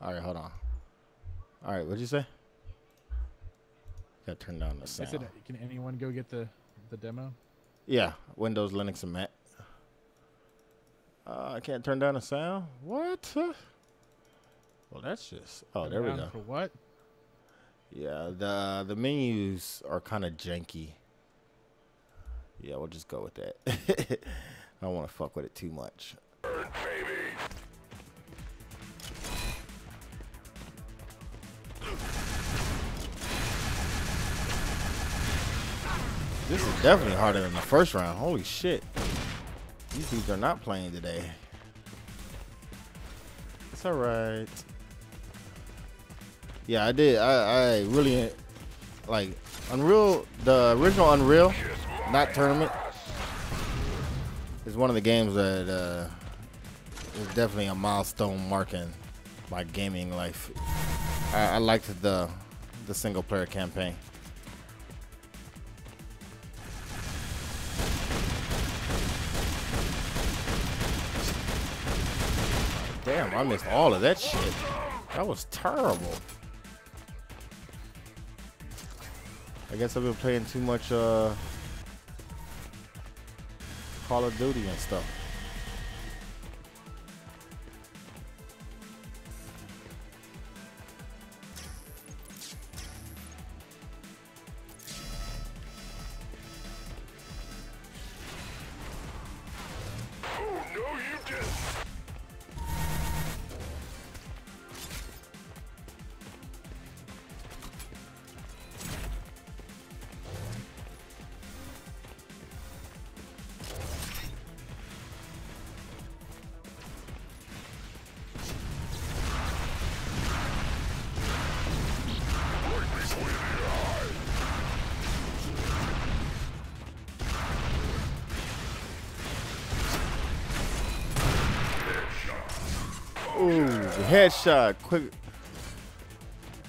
All right, hold on. All right, what'd you say? Gotta turn down the I sound. said, can anyone go get the demo? Yeah, Windows, Linux, and Mac. I can't turn down the sound. What? Well, that's just. Oh, there we go. For what? Yeah, the menus are kind of janky. Yeah, we'll just go with that. I don't want to fuck with it too much. This is definitely harder than the first round. Holy shit. These dudes are not playing today. It's alright. Yeah, I did. I really like Unreal. The original Unreal, not Tournament, is one of the games that is definitely a milestone marking my gaming life. I liked the single player campaign. Damn, I missed all of that shit. That was terrible. I guess I've been playing too much Call of Duty and stuff. Ooh, headshot, quick.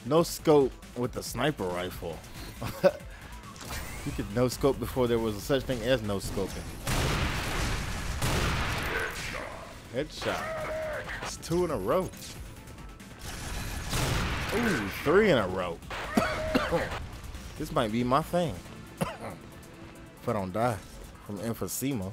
No scope with the sniper rifle. You could no scope before there was a such thing as no scoping. Headshot. It's 2 in a row. Ooh, 3 in a row. This might be my thing. If I don't die from emphysema.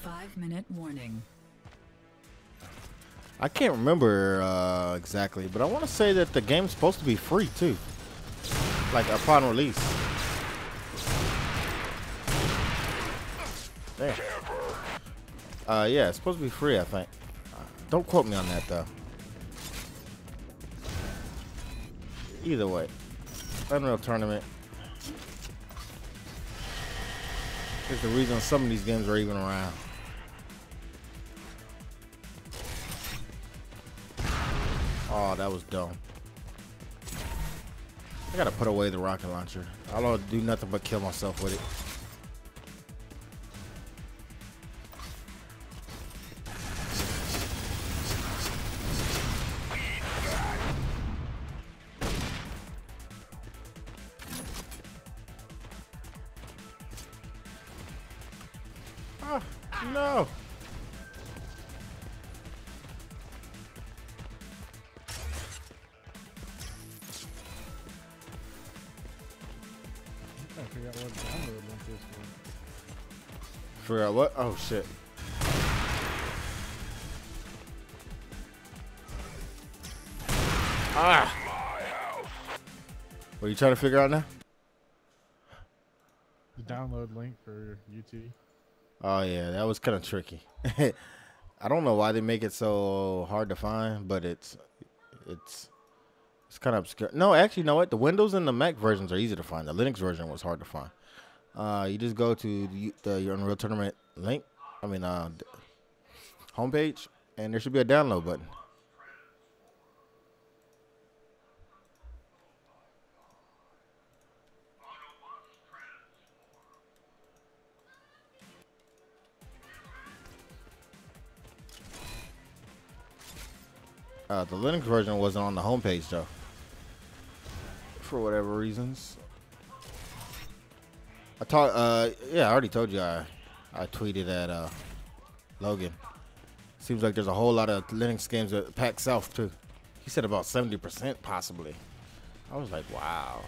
Five-minute warning. I can't remember exactly, but I want to say that the game's supposed to be free too, like upon release. There. Yeah, it's supposed to be free, I think. Don't quote me on that though. Either way, Unreal Tournament is the reason some of these games are even around. Oh, that was dumb. I gotta put away the rocket launcher. I don't do nothing but kill myself with it. Ah, no. I figure out what download link is for. Figure out what? Oh shit. Ah. What are you trying to figure out now? The download link for UT. Oh yeah, that was kind of tricky. I don't know why they make it so hard to find, but it's kind of obscure. No, actually, you know what? The Windows and the Mac versions are easy to find. The Linux version was hard to find. You just go to your Unreal Tournament link. I mean, homepage, and there should be a download button. The Linux version wasn't on the homepage though, for whatever reasons. Yeah, I already told you I tweeted at Logan. Seems like there's a whole lot of Linux games at PAX South too. He said about 70% possibly. I was like, wow.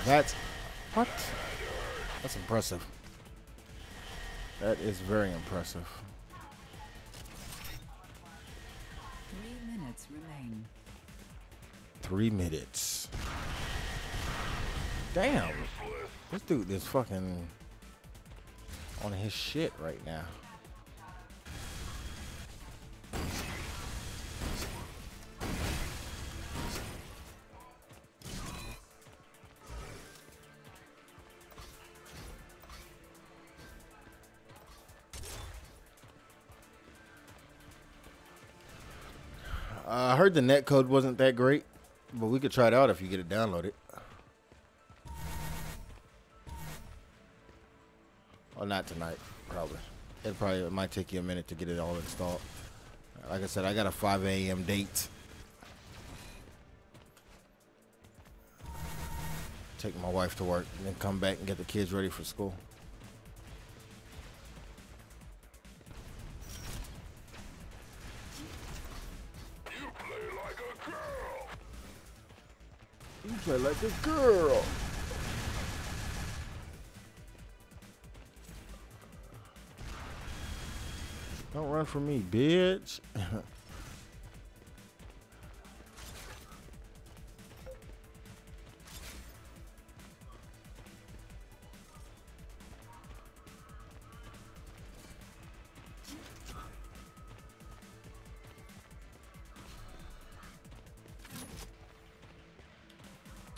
That's what? That's impressive. That is very impressive. 3 minutes remain. 3 minutes. Damn. This dude is fucking on his shit right now. I heard the net code wasn't that great, but we could try it out if you get it downloaded. Well, not tonight, probably. It might take you a minute to get it all installed. Like I said, I got a 5 a.m. date. Take my wife to work and then come back and get the kids ready for school. You play like a girl. Don't run from me, bitch.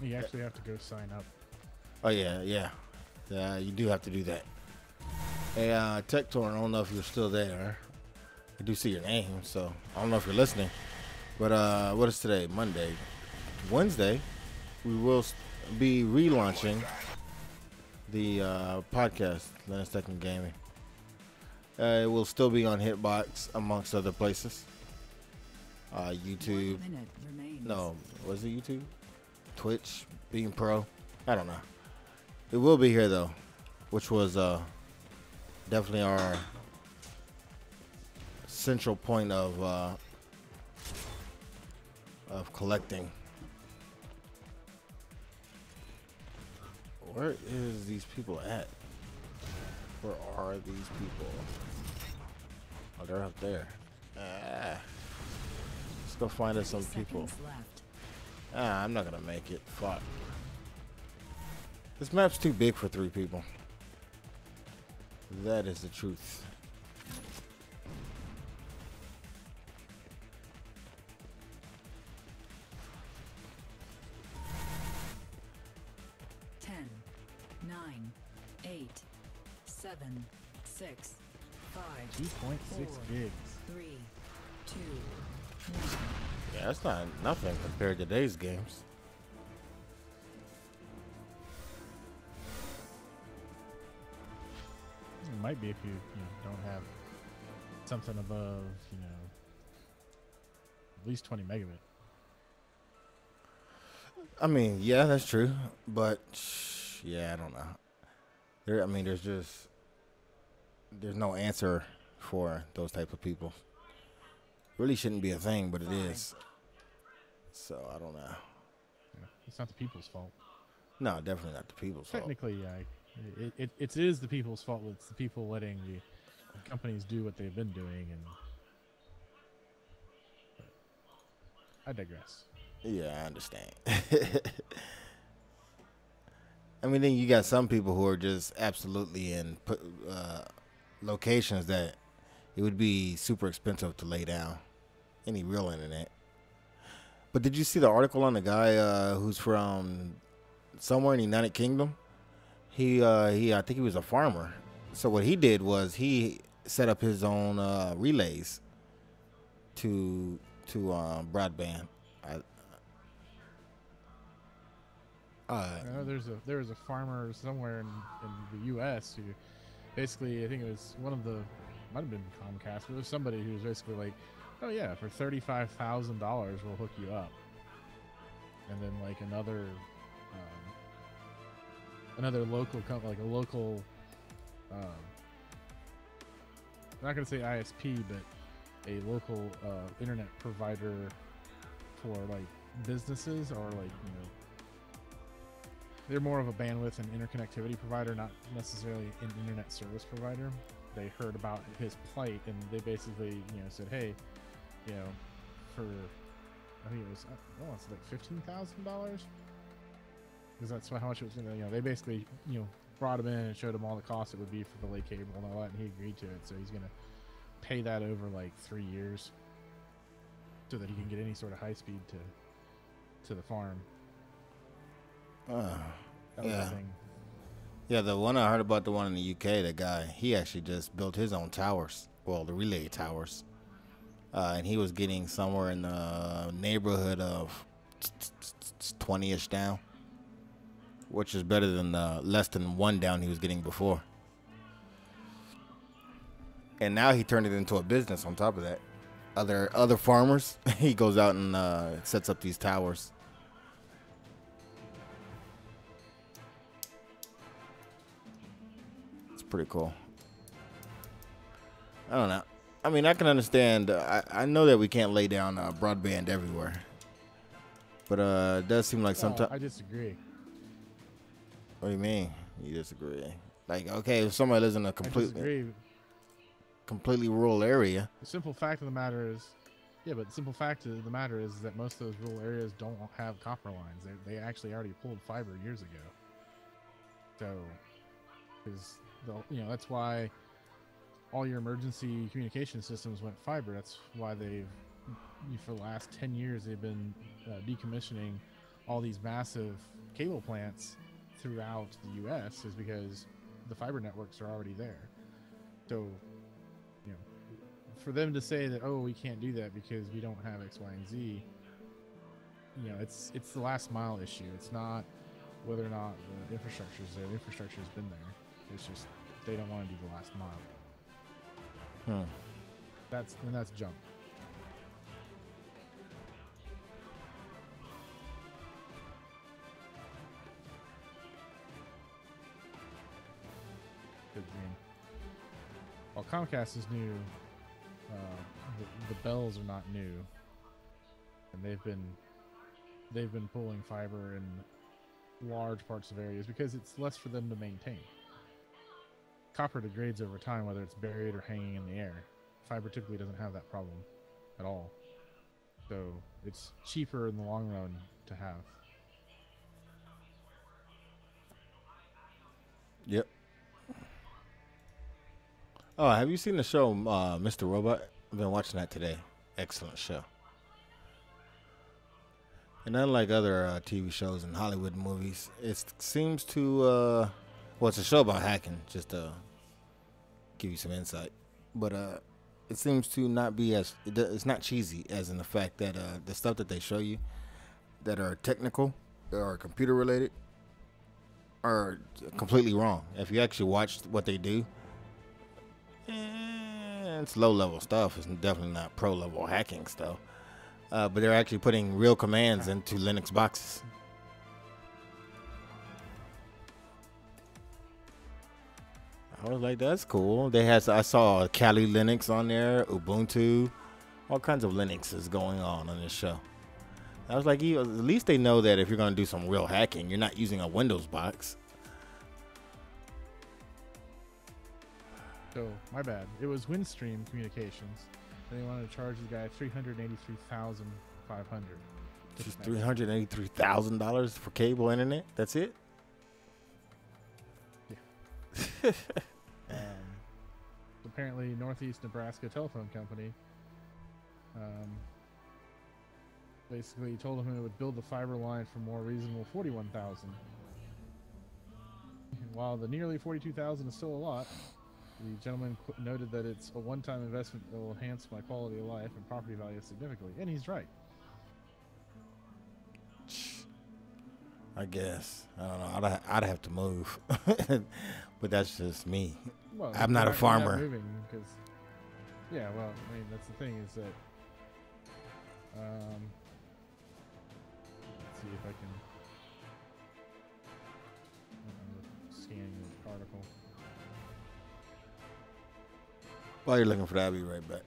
You actually have to go sign up. Oh yeah, yeah. You do have to do that. Hey, Tech Tour, I don't know if you're still there. I do see your name, so I don't know if you're listening. But what is today? Monday. Wednesday, we will be relaunching the podcast, Linus Tech and Gaming. It will still be on Hitbox, amongst other places. YouTube. 1 minute remains. No, was it YouTube? Twitch, Beam Pro. I don't know. It will be here though, which was definitely our central point of collecting. Where is these people at? Where are these people? Oh, they're up there. Let's go find us some 30 people. seconds left. I'm not gonna make it. Fuck. This map's too big for 3 people. That is the truth. Ten, 9, 8, 7, 6, 5, 2.6 4, gigs. 3, 2, 1. Yeah, that's not nothing compared to today's games. It might be if you don't have something above, at least 20 megabit. I mean, yeah, that's true, but yeah, I don't know. There's no answer for those type of people. Really shouldn't be a thing, but it is. So I don't know. Yeah, it's not the people's fault. No, definitely not the people's fault. Technically, yeah, it is the people's fault. It's the people letting the companies do what they've been doing, and but I digress. Yeah, I understand. I mean, then you got some people who are just absolutely in locations that it would be super expensive to lay down any real internet. But did you see the article on the guy who's from somewhere in the United Kingdom? I think he was a farmer. So what he did was he set up his own relays to broadband. I know there was a farmer somewhere in the U.S. who basically, I think it was might have been Comcast, but it was somebody who was basically like Oh yeah, for $35,000 we'll hook you up, and then like another local company, like a local, I'm not gonna say ISP, but a local internet provider for like businesses, or like, you know, they're more of a bandwidth and interconnectivity provider, not necessarily an internet service provider. They heard about his plight, and they basically, you know, said, hey, you know, for, I think it was, oh, it's like $15,000, because that's how much it was. You know, they basically, you know, brought him in and showed him all the costs it would be for the lay cable and all that, and he agreed to it. So he's gonna pay that over like 3 years, so that he can get any sort of high speed to the farm. That was Yeah. the thing. Yeah, the one I heard about, the one in the UK, the guy, he actually just built his own towers. Well, the relay towers. And he was getting somewhere in the neighborhood of 20-ish down, which is better than less than 1 down he was getting before. And now he turned it into a business on top of that. Other farmers, he goes out and sets up these towers. It's pretty cool. I don't know. I mean, I can understand. I know that we can't lay down broadband everywhere, but it does seem like sometimes. I disagree. What do you mean? You disagree? Like, okay, if somebody lives in a I disagree. completely rural area. The simple fact of the matter is, yeah, but the simple fact of the matter is that most of those rural areas don't have copper lines. They actually already pulled fiber years ago. So, because you know, that's why all your emergency communication systems went fiber. That's why for the last 10 years, they've been decommissioning all these massive cable plants throughout the U.S. is because the fiber networks are already there. So, you know, for them to say that, oh, we can't do that because we don't have X, Y, and Z, you know, it's the last mile issue. It's not whether or not the infrastructure is there. The infrastructure's been there. It's just they don't want to do the last mile. That's junk. I mean, while Comcast is new, the Bells are not new, and they've been pulling fiber in large parts of areas because it's less for them to maintain. Copper degrades over time, whether it's buried or hanging in the air. Fiber typically doesn't have that problem at all. So it's cheaper in the long run to have. Yep. Oh, have you seen the show Mr. Robot? I've been watching that today. Excellent show. And unlike other TV shows and Hollywood movies, it seems to well, it's a show about hacking, just to give you some insight. But it seems to not be it's not cheesy, as in the fact that the stuff that they show you that are technical or computer related are completely wrong. If you actually watch what they do, it's low level stuff. It's definitely not pro level hacking stuff. But they're actually putting real commands into Linux boxes. I was like, that's cool. I saw Kali Linux on there, Ubuntu, all kinds of Linux is going on this show. I was like, at least they know that if you're going to do some real hacking, you're not using a Windows box. So, my bad. It was Windstream Communications. And they wanted to charge the guy $383,500. Just $383,000 for cable internet? That's it? Yeah. Apparently, Northeast Nebraska Telephone Company basically told him it would build the fiber line for more reasonable $41,000. While the nearly $42,000 is still a lot, the gentleman noted that it's a one-time investment that will enhance my quality of life and property value significantly, and he's right. I guess. I don't know. I'd have to move. But that's just me. Well, I'm not a farmer. moving because, yeah, well, I mean, that's the thing is that Let's see if I can scan the article. While you're looking for that, I'll be right back.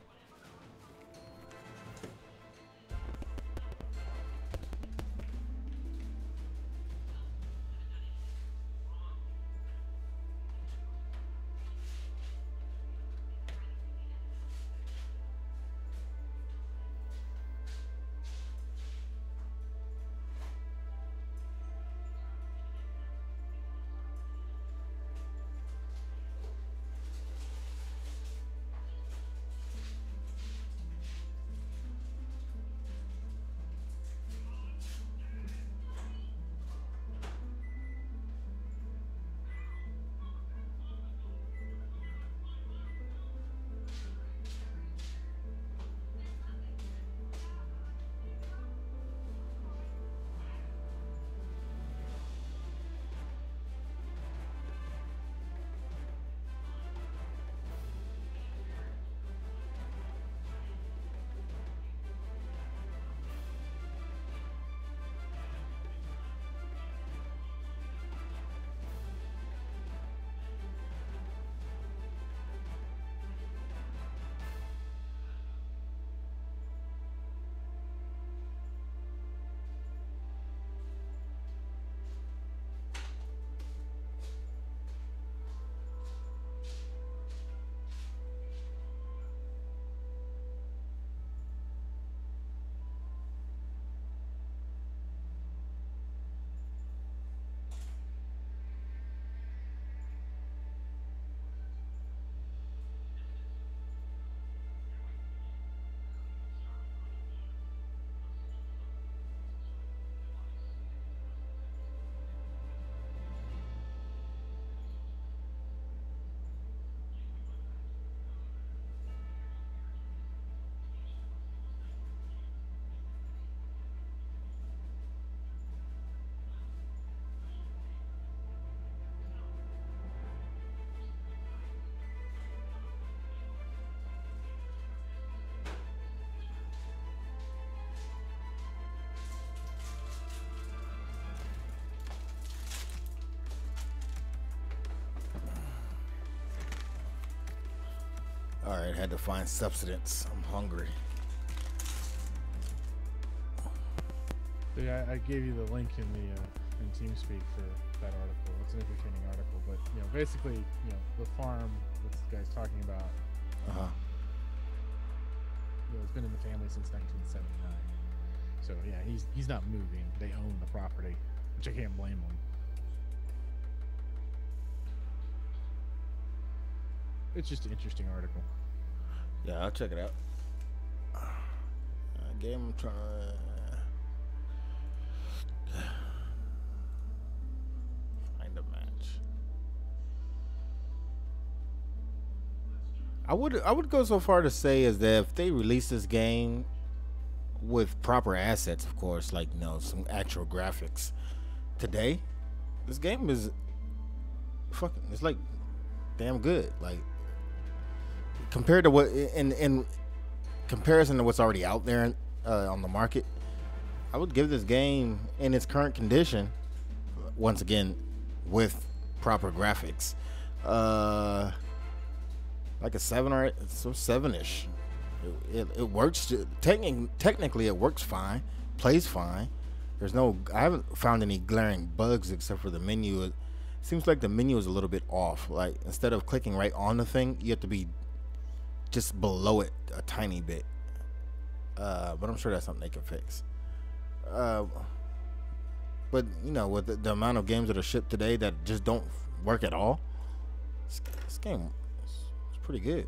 All right, had to find substance. I'm hungry. So yeah, I gave you the link in the in TeamSpeak for that article. It's an entertaining article, but basically, the farm that this guy's talking about, it's been in the family since 1979. So yeah, he's not moving. They own the property, which I can't blame them. It's just an interesting article. Yeah, I'll check it out. Game I'm trying to find a match. I would go so far to say is that if they release this game with proper assets, of course, like some actual graphics today, this game is fucking. It's like damn good. Like compared to what in comparison to what's already out there on the market, I would give this game in its current condition, once again with proper graphics, like a 7 or 8, so 7-ish. It works. Technically, it works fine, plays fine. I haven't found any glaring bugs except for the menu. It seems like the menu is a little bit off. Like instead of clicking right on the thing, you have to be just below it a tiny bit. But I'm sure that's something they can fix. But with the amount of games that are shipped today that just don't work at all, this game is pretty good.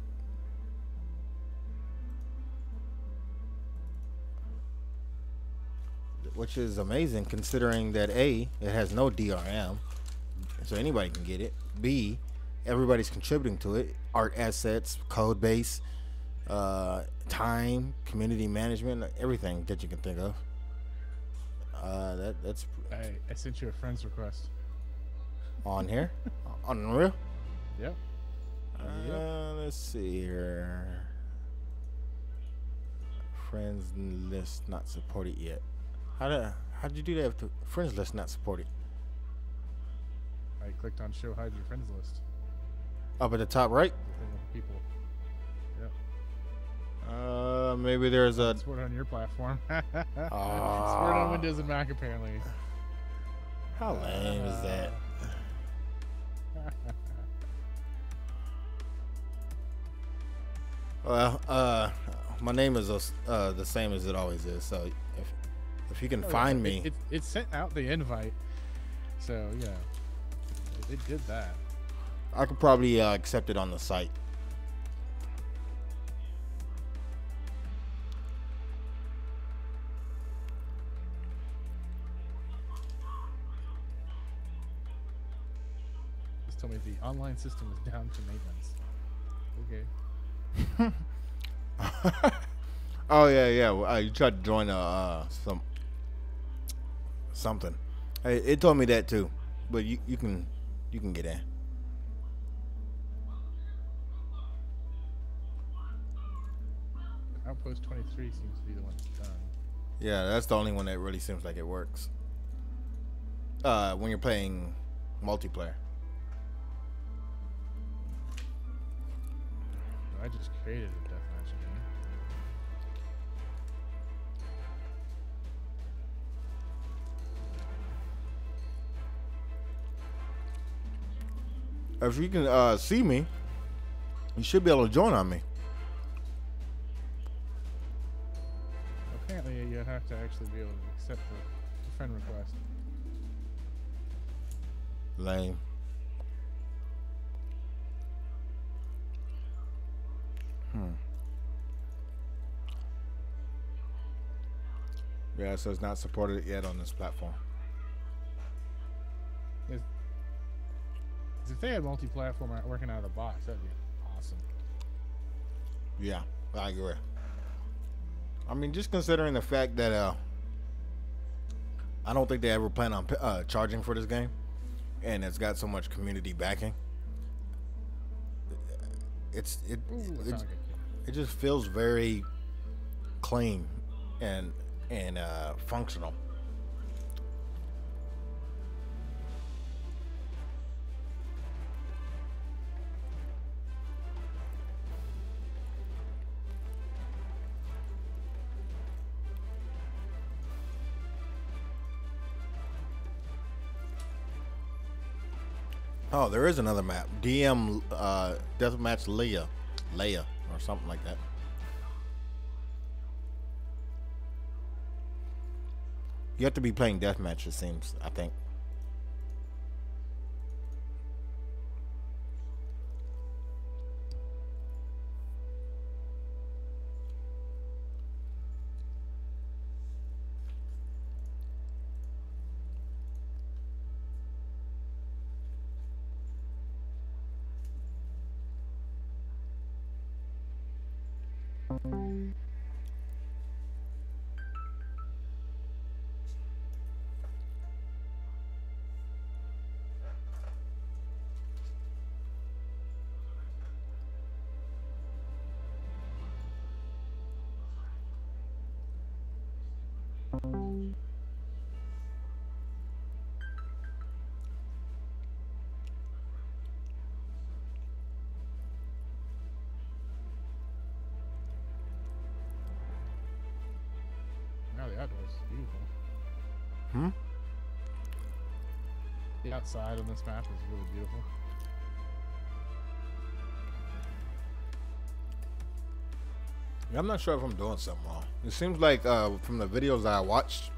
Which is amazing considering that A, it has no DRM, so anybody can get it. B, everybody's contributing to it. Art assets, code base, time, community management, everything that you can think of. That's I sent you a friend's request. On here? On Unreal? Yep. Let's see here. Friends list not supported yet. How'd you do that if the friends list not supported? I clicked on show hide your friends list. Up at the top right? The thing with people. Yep. Maybe there's a. Support on your platform. Support Ah. on Windows and Mac apparently. How lame is that? Well, my name is the same as it always is. So if you can find me, It sent out the invite. So yeah, it did that. I could probably accept it on the site. Just told me the online system is down to maintenance. Okay. Oh yeah. Well, you tried to join something. It told me that too, but you can get in. Outpost 23 seems to be the one that's done. Yeah, that's the only one that really seems like it works. When you're playing multiplayer. I just created a deathmatch game. If you can see me, you should be able to join on me. Apparently, you have to actually be able to accept the friend request. Lame. Yeah, so it's not supported yet on this platform. If they had multi-platform working out of the box, that'd be awesome. Yeah, I agree. I mean, just considering the fact that I don't think they ever plan on charging for this game, and it's got so much community backing. It just feels very clean and functional. Oh, there is another map. DM Deathmatch Leia, or something like that. You have to be playing deathmatch, it seems, I think. Now the outdoors is beautiful. Hmm? The outside on this map is really beautiful. Yeah, I'm not sure if I'm doing something wrong. It seems like from the videos that I watched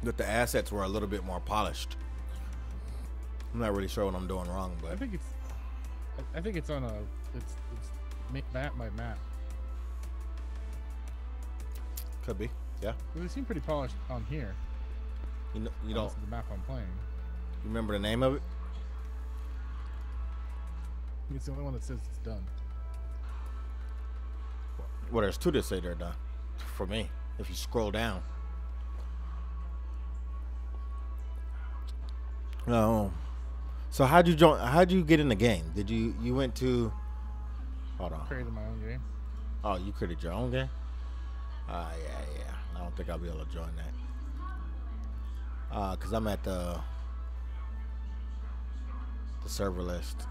that the assets were a little bit more polished. I'm not really sure what I'm doing wrong, but I think it's on it's map by map. could be. Yeah. They seem pretty polished on here. You know, you Unless don't the map I'm playing. remember the name of it? I think it's the only one that says it's done. Well, there's two that say they're done. For me, if you scroll down. No. So how'd you join? How'd you get in the game? Did you went to? Hold on. Created my own game. Oh, you created your own game? Yeah. I don't think I'll be able to join that. Cause I'm at the server list,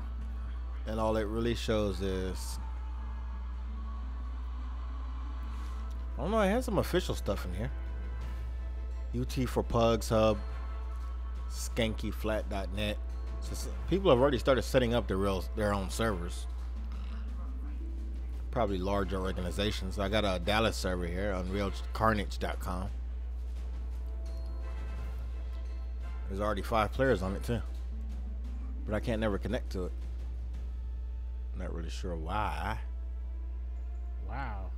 and all it really shows is I don't know. It has some official stuff in here. UT for Pugs Hub, SkankyFlat.net. So people have already started setting up their own servers. Probably larger organizations. I got a Dallas server here, UnrealCarnage.com. There's already 5 players on it too, but I can't never connect to it. Not really sure why. Wow.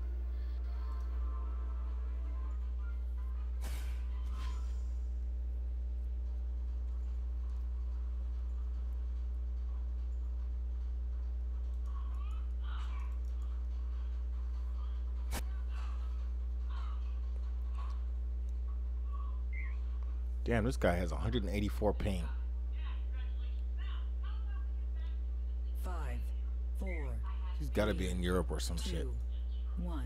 Damn, this guy has 184 ping. 5, 4, He's got to be in Europe or some 2, shit. 1.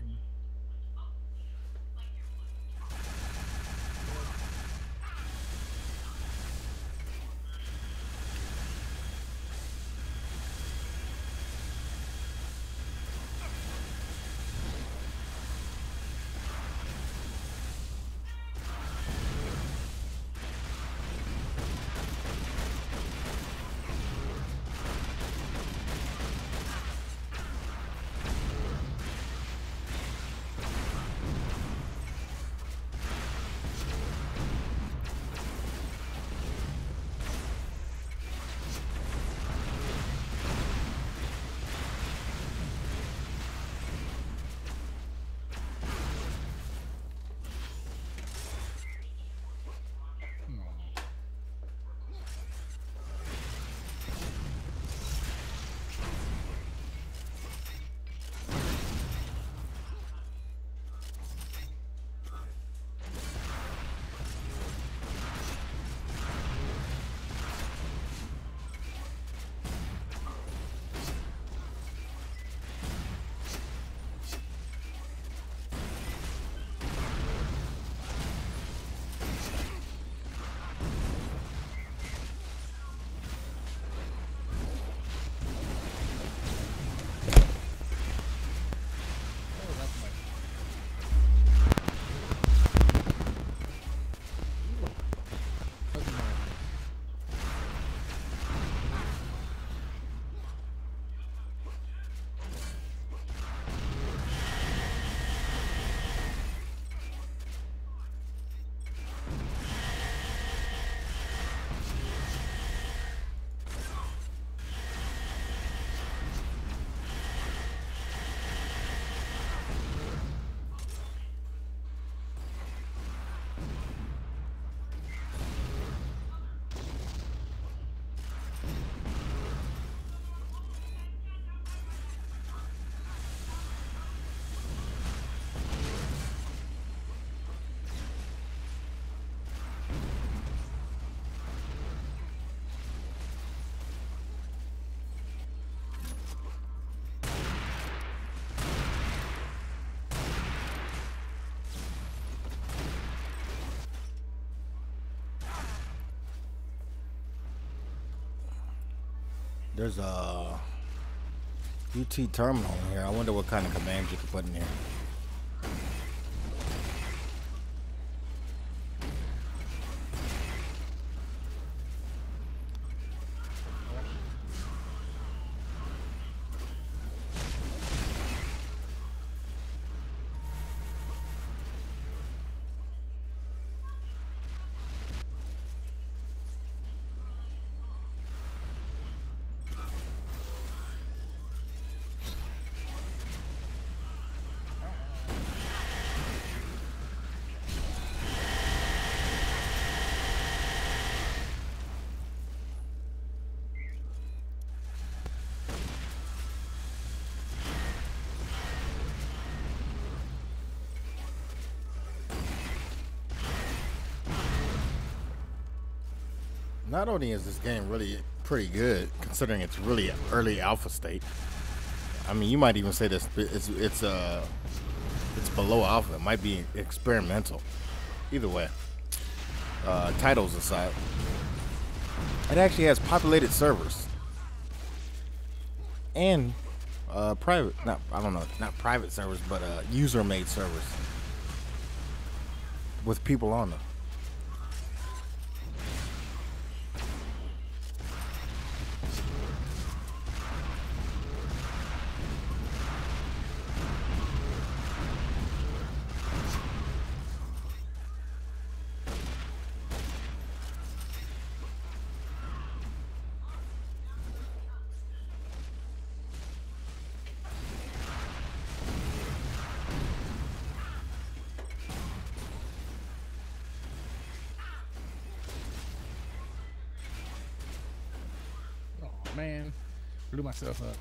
There's a UT terminal in here. I wonder what kind of commands you can put in here. Not only is this game really pretty good, considering it's really early alpha state. I mean, you might even say this it's it's below alpha. It might be experimental. Either way, titles aside, it actually has populated servers and private. Not I don't know, not private servers, but user-made servers with people on them. Oh man, blew myself up.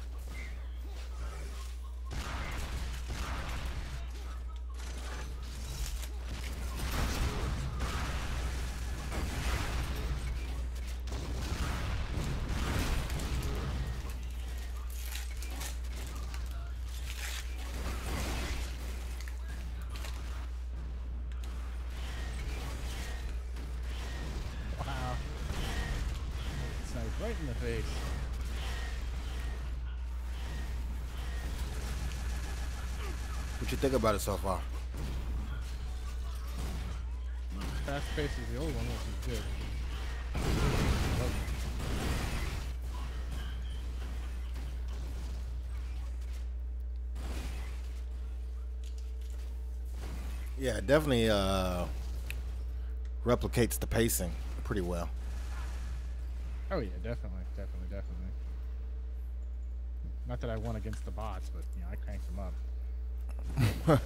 Wow. Sniped right in the face. What you think about it so far? Fast pace is the old one, which is good. Yeah, it definitely replicates the pacing pretty well. Oh yeah, definitely. Not that I won against the bots, but you know, I cranked them up. Their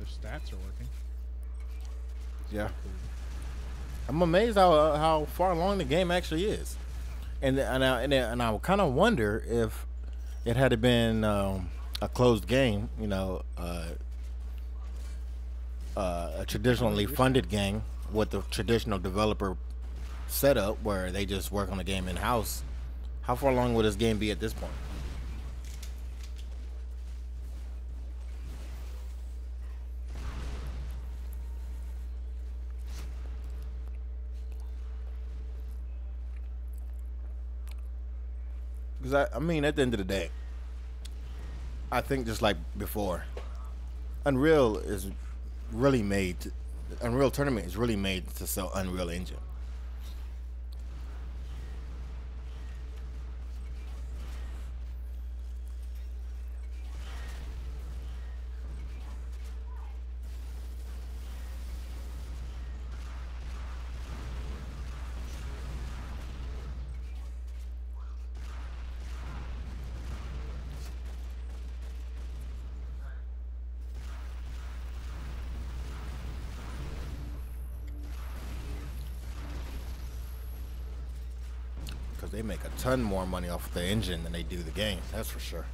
stats are working. Yeah, I'm amazed how far along the game actually is, and I kind of wonder if it had been a closed game, you know, a traditionally funded game with the traditional developer setup where they just work on the game in house. How far along would this game be at this point? Because I mean, at the end of the day, I think just like before, Unreal is really made. Unreal Tournament is really made to sell Unreal Engine. Because they make a ton more money off the engine than they do the game. That's for sure.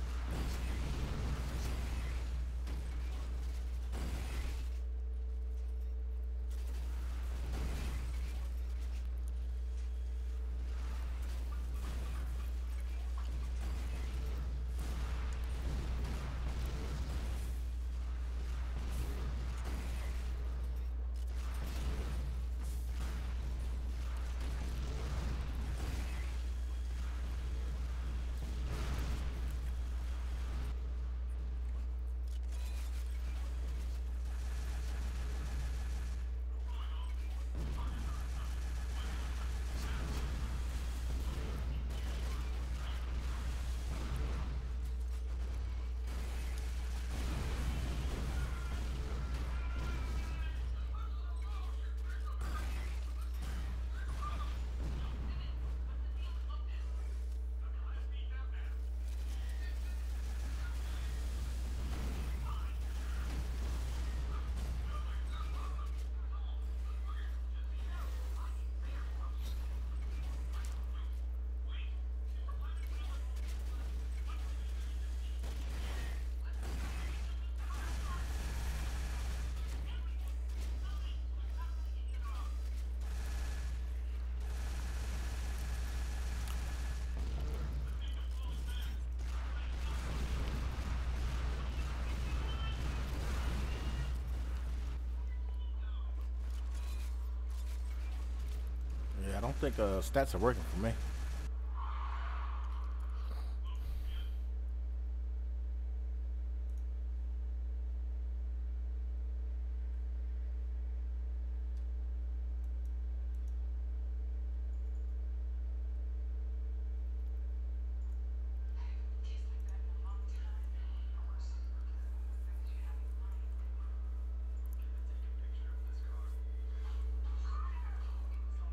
don't think stats are working for me.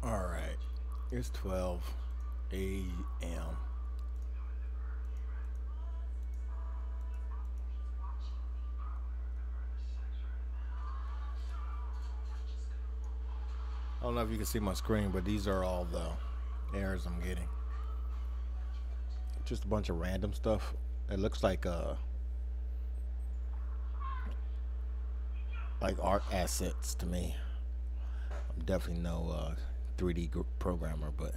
All right, it's 12 a.m. I don't know if you can see my screen, but these are all the errors I'm getting. Just a bunch of random stuff. It looks like art assets to me. I'm definitely no 3D programmer, but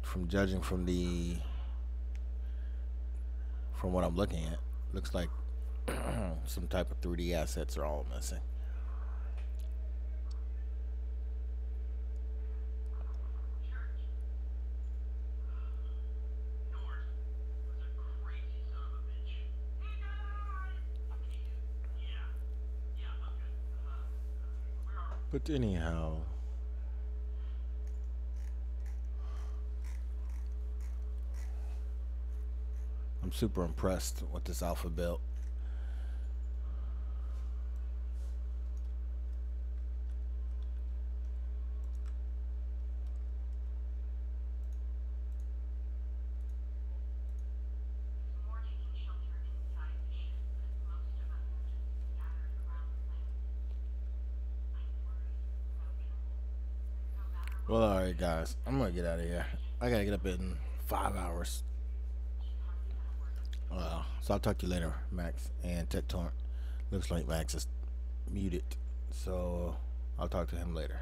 from judging from what I'm looking at, looks like some type of 3D assets are all missing. But anyhow, I'm super impressed with this alpha build. Well, alright guys, I'm gonna get out of here. I gotta get up in 5 hours. So I'll talk to you later, Max and Tech Torrent. Looks like Max is muted, so I'll talk to him later.